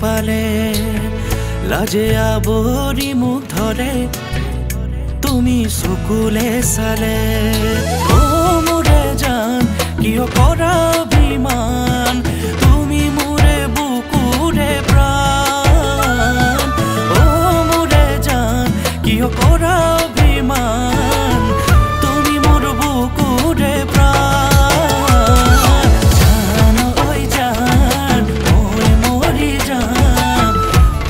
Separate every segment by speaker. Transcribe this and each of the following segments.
Speaker 1: পালে লাজে আবৰি মুখ ধৰে তুমি চকুলে চালে ও মোৰে জান কিয় কৰা অভিমান তুমি মোৰে বুকুৰে প্ৰাণ ও মোৰে জান কিয় কৰা অভিমান তুমি মোৰ বুকুৰে প্ৰাণ জান ঐ জান মই মৰি যাম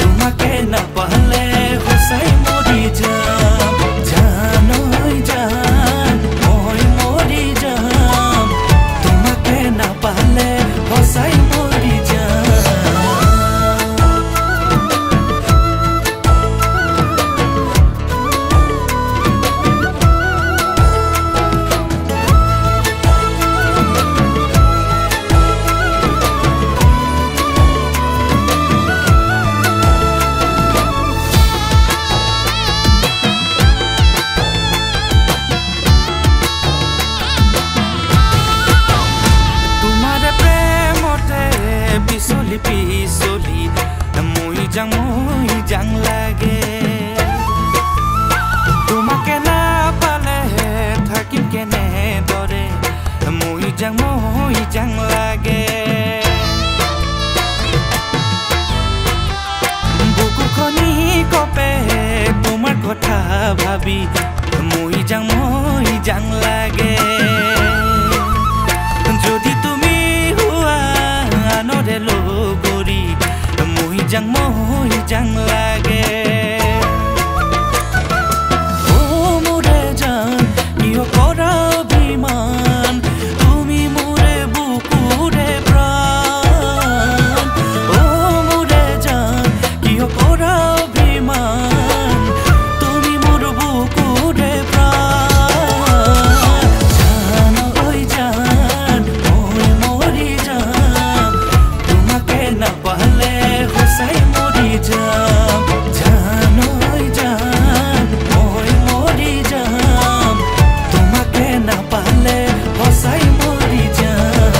Speaker 1: তোমাকে নাপালে সঁচাই মৰি যাম জান ঐ জান মই মৰি যাম তোমাকে নাপালে সঁচাই মৰি যাম পিছলি মই যাং লাগে তোমাকে নাপালে থাকিম কেনে দৰে মই যাং লাগে বুকুখনি কপে তোমাৰ কথা ভাবি মই যাং লাগে যদি তুমি হুৱা আনৰে লগৰী মই যাং লাগে ও মোৰে জান কিয় কৰা অভিমান তুমি মোৰে বুকুৰে প্ৰাণ ও মোৰে জান কিয় কৰা অভিমান তুমি মোৰ বুকুৰে প্ৰাণ জান ঐ জান মই মৰি যাম তোমাকে নাপালে সঁচাই মৰি যাম জান ঐ জান মই মৰি যাম তোমাকে নাপালে সঁচাই মৰি যাম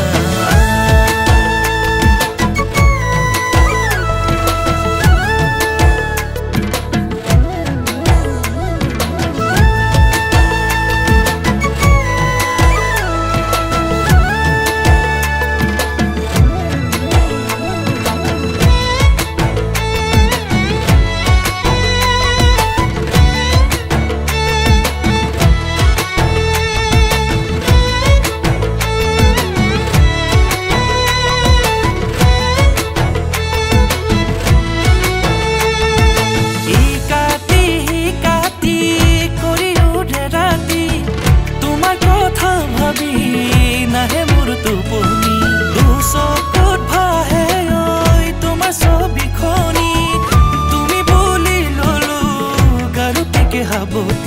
Speaker 1: নাহে মোৰ টোপনি দুচকুত ভাহে ঐ তোমাৰ ছবিখনি তুমি বুলি ললো গাৰুটিকে সাবধান